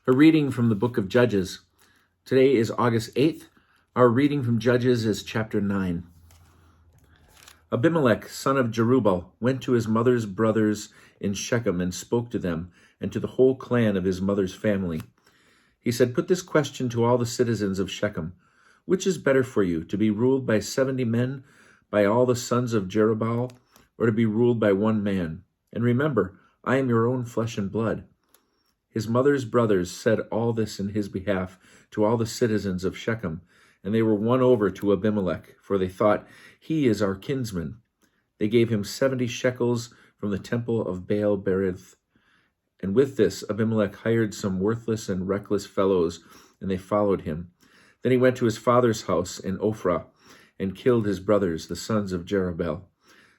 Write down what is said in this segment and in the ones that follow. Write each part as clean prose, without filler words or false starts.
A reading from the book of Judges. Today is August 8th. Our reading from Judges is chapter 9. Abimelech, son of Jerubbaal, went to his mother's brothers in Shechem and spoke to them and to the whole clan of his mother's family. He said, "Put this question to all the citizens of Shechem. Which is better for you, to be ruled by 70 men, by all the sons of Jerubbaal, or to be ruled by one man? And remember, I am your own flesh and blood." His mother's brothers said all this in his behalf to all the citizens of Shechem, and they were won over to Abimelech, for they thought, "He is our kinsman." They gave him 70 shekels from the temple of Baal-berith. And with this, Abimelech hired some worthless and reckless fellows, and they followed him. Then he went to his father's house in Ophrah and killed his brothers, the sons of Jerubbaal.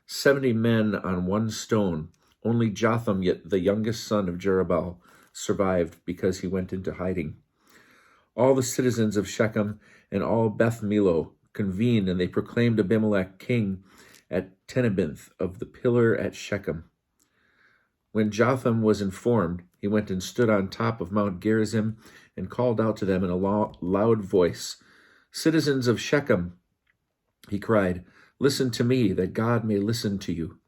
70 men on one stone. Only Jotham, yet the youngest son of Jerubbaal, survived because he went into hiding. All the citizens of Shechem and all Beth Millo convened, and they proclaimed Abimelech king at Tenabinth of the pillar at Shechem. When Jotham was informed, he went and stood on top of Mount Gerizim and called out to them in a loud voice, "Citizens of Shechem," he cried, "listen to me, that God may listen to you."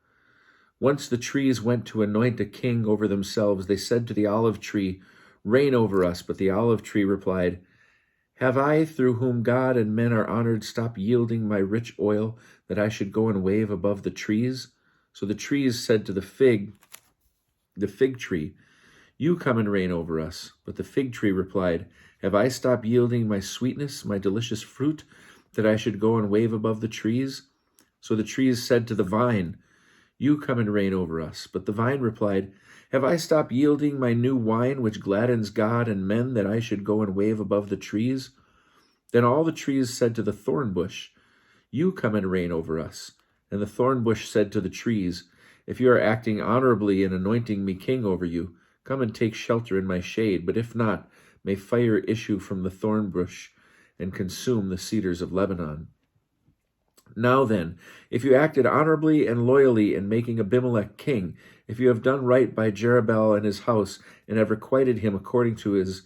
Once the trees went to anoint a king over themselves, they said to the olive tree, "Reign over us." But the olive tree replied, "Have I, through whom God and men are honored, stopped yielding my rich oil, that I should go and wave above the trees?" So the trees said to the fig tree, "You come and reign over us." But the fig tree replied, "Have I stopped yielding my sweetness, my delicious fruit, that I should go and wave above the trees?" So the trees said to the vine, "You come and reign over us." But the vine replied, "Have I stopped yielding my new wine, which gladdens God and men, that I should go and wave above the trees?" Then all the trees said to the thorn bush, "You come and reign over us." And the thorn bush said to the trees, "If you are acting honorably in anointing me king over you, come and take shelter in my shade. But if not, may fire issue from the thorn bush and consume the cedars of Lebanon." Now then, if you acted honorably and loyally in making Abimelech king, if you have done right by Jerubbaal and his house, and have requited him according to his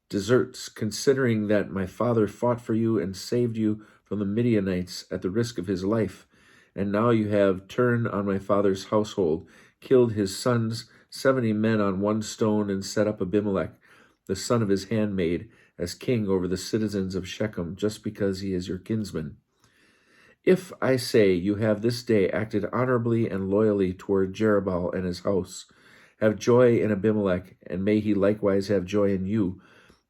deserts, considering that my father fought for you and saved you from the Midianites at the risk of his life, and now you have turned on my father's household, killed his sons, 70 men on one stone, and set up Abimelech, the son of his handmaid, as king over the citizens of Shechem, just because he is your kinsman. If, I say, you have this day acted honorably and loyally toward Jerubbaal and his house, have joy in Abimelech, and may he likewise have joy in you.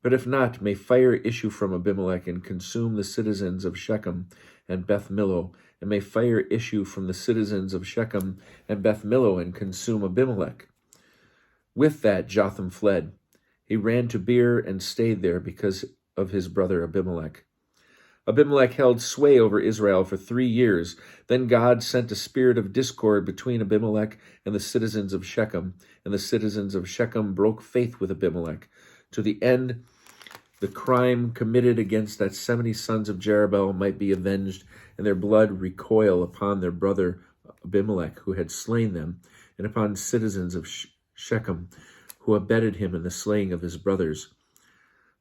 But if not, may fire issue from Abimelech and consume the citizens of Shechem and Beth Millo, and may fire issue from the citizens of Shechem and Beth Millo and consume Abimelech. With that, Jotham fled. He ran to Beer and stayed there because of his brother Abimelech. Abimelech held sway over Israel for 3 years. Then God sent a spirit of discord between Abimelech and the citizens of Shechem, and the citizens of Shechem broke faith with Abimelech. To the end, the crime committed against that 70 sons of Jerubbaal might be avenged, and their blood recoil upon their brother Abimelech, who had slain them, and upon citizens of Shechem, who abetted him in the slaying of his brothers.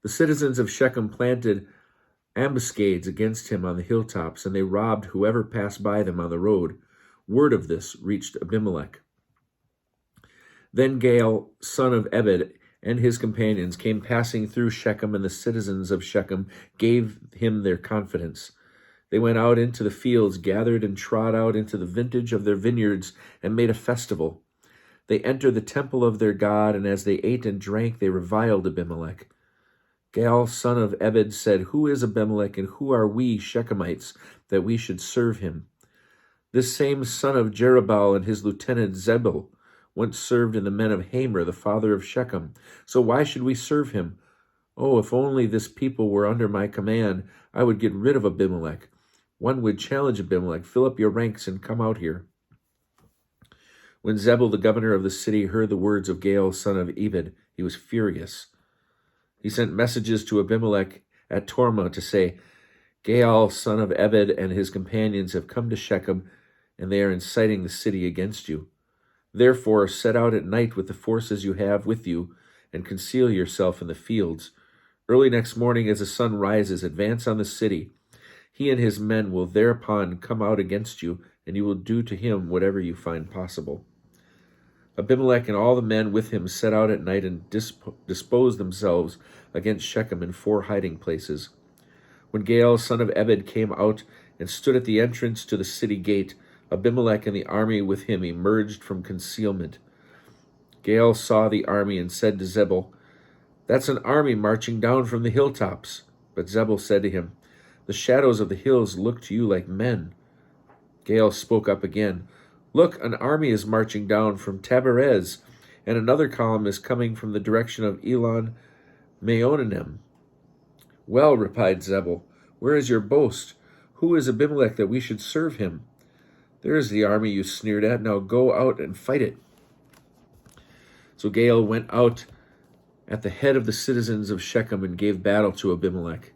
The citizens of Shechem planted ambuscades against him on the hilltops, and they robbed whoever passed by them on the road. Word of this reached Abimelech. Then Gaal, son of Ebed, and his companions came passing through Shechem, and the citizens of Shechem gave him their confidence. They went out into the fields, gathered and trod out into the vintage of their vineyards, and made a festival. They entered the temple of their God, and as they ate and drank, they reviled Abimelech. Gaal, son of Ebed, said, "Who is Abimelech, and who are we Shechemites, that we should serve him?" This same son of Jerubbaal and his lieutenant Zebul once served in the men of Hamer, the father of Shechem. So why should we serve him? Oh, if only this people were under my command, I would get rid of Abimelech. One would challenge Abimelech, "Fill up your ranks and come out here." When Zebul, the governor of the city, heard the words of Gaal, son of Ebed, he was furious. He sent messages to Abimelech at Tormah to say, "Gaal, son of Ebed, and his companions have come to Shechem, and they are inciting the city against you. Therefore, set out at night with the forces you have with you, and conceal yourself in the fields. Early next morning, as the sun rises, advance on the city. He and his men will thereupon come out against you, and you will do to him whatever you find possible." Abimelech and all the men with him set out at night and disposed themselves against Shechem in 4 hiding places. When Gaal, son of Ebed, came out and stood at the entrance to the city gate, Abimelech and the army with him emerged from concealment. Gaal saw the army and said to Zebul, "That's an army marching down from the hilltops." But Zebul said to him, "The shadows of the hills look to you like men." Gaal spoke up again, "Look, an army is marching down from Taberez, and another column is coming from the direction of Elon Meonanim." "Well," replied Zebul, "where is your boast? Who is Abimelech that we should serve him? There is the army you sneered at. Now go out and fight it." So Gaal went out at the head of the citizens of Shechem and gave battle to Abimelech.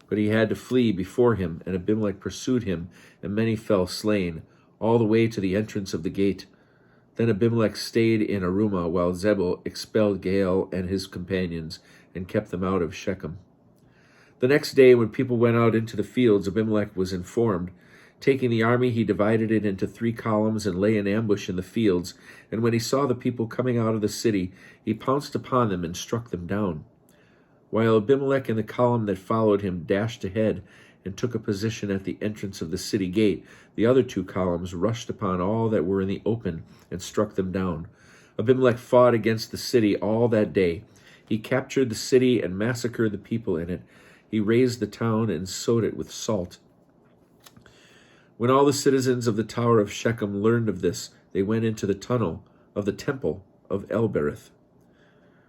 But he had to flee before him, and Abimelech pursued him, and many fell slain, all the way to the entrance of the gate. Then Abimelech stayed in Arumah, while Zebul expelled Gaal and his companions, and kept them out of Shechem. The next day, when people went out into the fields, Abimelech was informed. Taking the army, he divided it into 3 columns and lay in ambush in the fields. And when he saw the people coming out of the city, he pounced upon them and struck them down. While Abimelech and the column that followed him dashed ahead and took a position at the entrance of the city gate, the other 2 columns rushed upon all that were in the open and struck them down. Abimelech fought against the city all that day. He captured the city and massacred the people in it. He razed the town and sowed it with salt. When all the citizens of the tower of Shechem learned of this, they went into the tunnel of the temple of El-berith.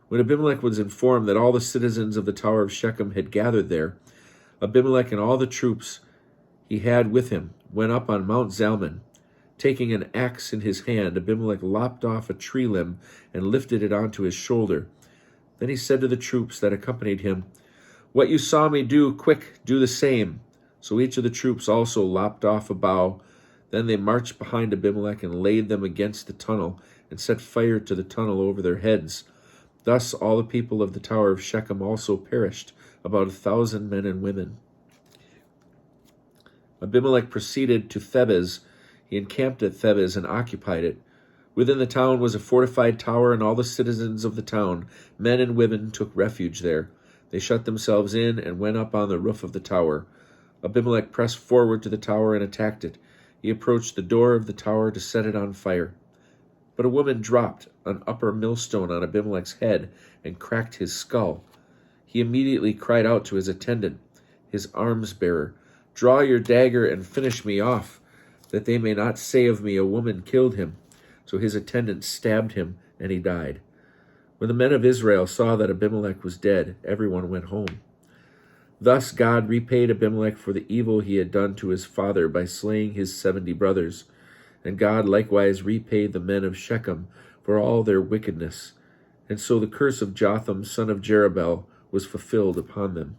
When Abimelech was informed that all the citizens of the tower of Shechem had gathered there, Abimelech and all the troops he had with him went up on Mount Zalmon. Taking an axe in his hand, Abimelech lopped off a tree limb and lifted it onto his shoulder. Then he said to the troops that accompanied him, "What you saw me do, quick, do the same." So each of the troops also lopped off a bough. Then they marched behind Abimelech and laid them against the tunnel and set fire to the tunnel over their heads. Thus all the people of the tower of Shechem also perished, about 1,000 men and women. Abimelech proceeded to Thebez. He encamped at Thebez and occupied it. Within the town was a fortified tower, and all the citizens of the town, men and women, took refuge there. They shut themselves in and went up on the roof of the tower. Abimelech pressed forward to the tower and attacked it. He approached the door of the tower to set it on fire. But a woman dropped an upper millstone on Abimelech's head and cracked his skull. He immediately cried out to his attendant, his arms-bearer, "Draw your dagger and finish me off, that they may not say of me, 'A woman killed him.'" So his attendant stabbed him, and he died. When the men of Israel saw that Abimelech was dead, everyone went home. Thus God repaid Abimelech for the evil he had done to his father by slaying his 70 brothers. And God likewise repaid the men of Shechem for all their wickedness. And so the curse of Jotham, son of Jerubbaal, was fulfilled upon them.